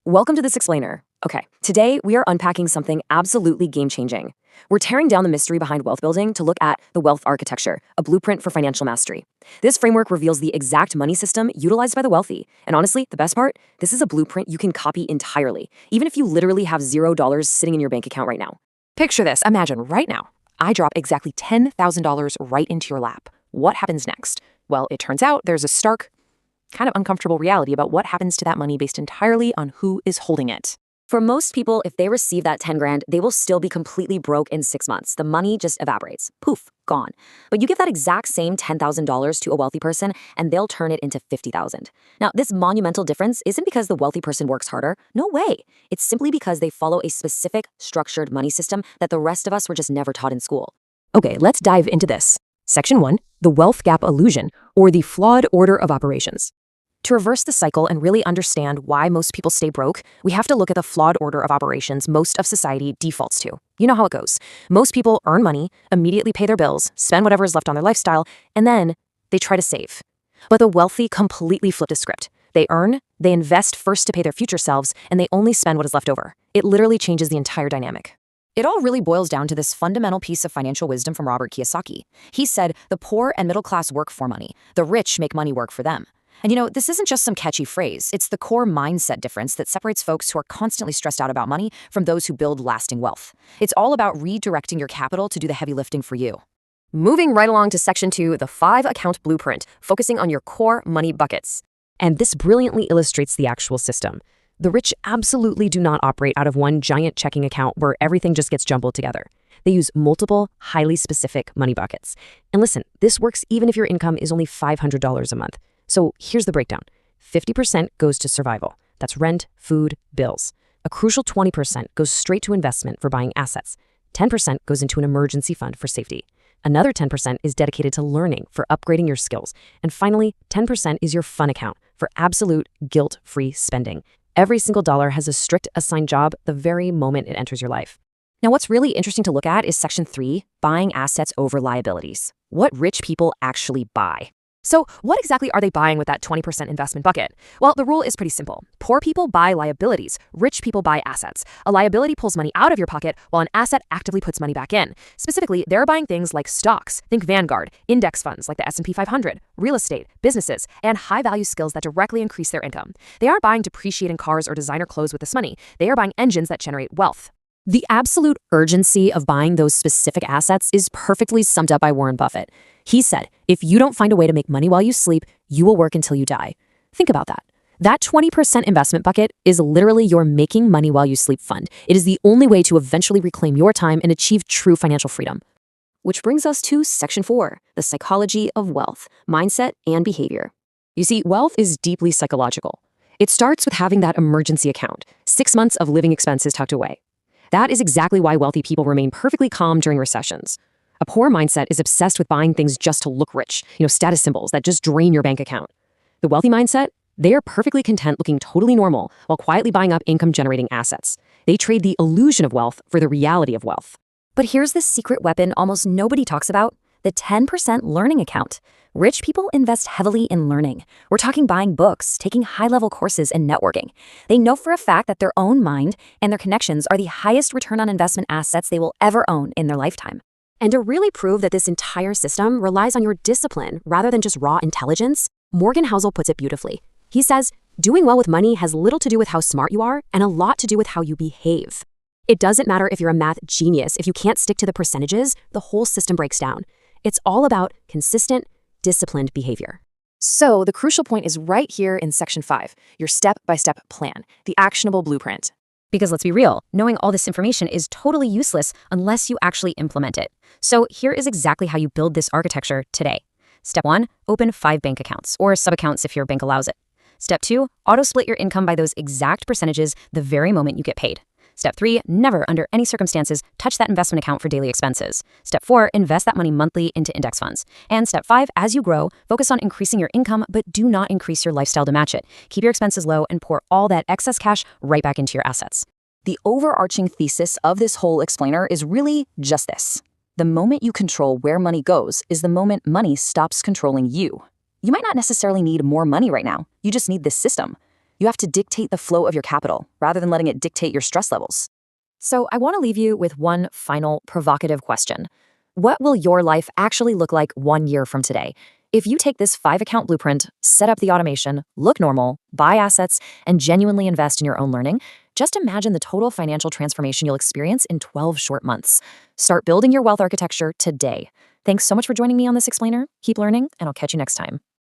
Welcome to this explainer. Okay, today we are unpacking something absolutely game-changing. We're tearing down the mystery behind wealth building to look at the wealth architecture, a blueprint for financial mastery. This framework reveals the exact money system utilized by the wealthy. And honestly, the best part, this is a blueprint you can copy entirely, even if you literally have $0 sitting in your bank account right now. Picture this. Imagine right now, I drop exactly $10,000 right into your lap. What happens next? Well, it turns out there's a stark, kind of uncomfortable reality about what happens to that money based entirely on who is holding it. For most people, if they receive that 10 grand, they will still be completely broke in 6 months. The money just evaporates. Poof, gone. But you give that exact same $10,000 to a wealthy person and they'll turn it into $50,000. Now, this monumental difference isn't because the wealthy person works harder. No way. It's simply because they follow a specific, structured money system that the rest of us were just never taught in school. Okay, let's dive into this. Section 1, the wealth gap illusion, or the flawed order of operations. To reverse the cycle and really understand why most people stay broke, we have to look at the flawed order of operations most of society defaults to. You know how it goes. Most people earn money, immediately pay their bills, spend whatever is left on their lifestyle, and then they try to save. But the wealthy completely flip the script. They earn, they invest first to pay their future selves, and they only spend what is left over. It literally changes the entire dynamic. It all really boils down to this fundamental piece of financial wisdom from Robert Kiyosaki. He said, the poor and middle class work for money. The rich make money work for them. And this isn't just some catchy phrase. It's the core mindset difference that separates folks who are constantly stressed out about money from those who build lasting wealth. It's all about redirecting your capital to do the heavy lifting for you. Moving right along to Section 2, the 5-account blueprint, focusing on your core money buckets. And this brilliantly illustrates the actual system. The rich absolutely do not operate out of one giant checking account where everything just gets jumbled together. They use multiple, highly specific money buckets. And listen, this works even if your income is only $500 a month. So here's the breakdown. 50% goes to survival. That's rent, food, bills. A crucial 20% goes straight to investment for buying assets. 10% goes into an emergency fund for safety. Another 10% is dedicated to learning for upgrading your skills. And finally, 10% is your fun account for absolute guilt-free spending. Every single dollar has a strict assigned job the very moment it enters your life. Now, what's really interesting to look at is Section 3, buying assets over liabilities. What rich people actually buy. So what exactly are they buying with that 20% investment bucket? Well, the rule is pretty simple. Poor people buy liabilities. Rich people buy assets. A liability pulls money out of your pocket while an asset actively puts money back in. Specifically, they're buying things like stocks, think Vanguard, index funds like the S&P 500, real estate, businesses, and high-value skills that directly increase their income. They aren't buying depreciating cars or designer clothes with this money. They are buying engines that generate wealth. The absolute urgency of buying those specific assets is perfectly summed up by Warren Buffett. He said, if you don't find a way to make money while you sleep, you will work until you die. Think about that. That 20% investment bucket is literally your making money while you sleep fund. It is the only way to eventually reclaim your time and achieve true financial freedom. Which brings us to Section 4, the psychology of wealth, mindset, and behavior. You see, wealth is deeply psychological. It starts with having that emergency account, 6 months of living expenses tucked away. That is exactly why wealthy people remain perfectly calm during recessions. A poor mindset is obsessed with buying things just to look rich, status symbols that just drain your bank account. The wealthy mindset, they are perfectly content looking totally normal while quietly buying up income-generating assets. They trade the illusion of wealth for the reality of wealth. But here's the secret weapon almost nobody talks about, the 10% learning account. Rich people invest heavily in learning. We're talking buying books, taking high-level courses, and networking. They know for a fact that their own mind and their connections are the highest return on investment assets they will ever own in their lifetime. And to really prove that this entire system relies on your discipline rather than just raw intelligence, Morgan Housel puts it beautifully. He says, doing well with money has little to do with how smart you are and a lot to do with how you behave. It doesn't matter if you're a math genius. If you can't stick to the percentages, the whole system breaks down. It's all about consistent, disciplined behavior. So the crucial point is right here in Section 5, your step-by-step plan, the actionable blueprint. Because let's be real, knowing all this information is totally useless unless you actually implement it. So here is exactly how you build this architecture today. Step 1, open 5 bank accounts, or sub-accounts if your bank allows it. Step 2, auto-split your income by those exact percentages the very moment you get paid. Step 3, never, under any circumstances, touch that investment account for daily expenses. Step 4, invest that money monthly into index funds. And Step 5, as you grow, focus on increasing your income, but do not increase your lifestyle to match it. Keep your expenses low and pour all that excess cash right back into your assets. The overarching thesis of this whole explainer is really just this. The moment you control where money goes is the moment money stops controlling you. You might not necessarily need more money right now. You just need this system. You have to dictate the flow of your capital rather than letting it dictate your stress levels. So I want to leave you with one final provocative question. What will your life actually look like 1 year from today? If you take this 5-account blueprint, set up the automation, look normal, buy assets, and genuinely invest in your own learning, just imagine the total financial transformation you'll experience in 12 short months. Start building your wealth architecture today. Thanks so much for joining me on this explainer. Keep learning, and I'll catch you next time.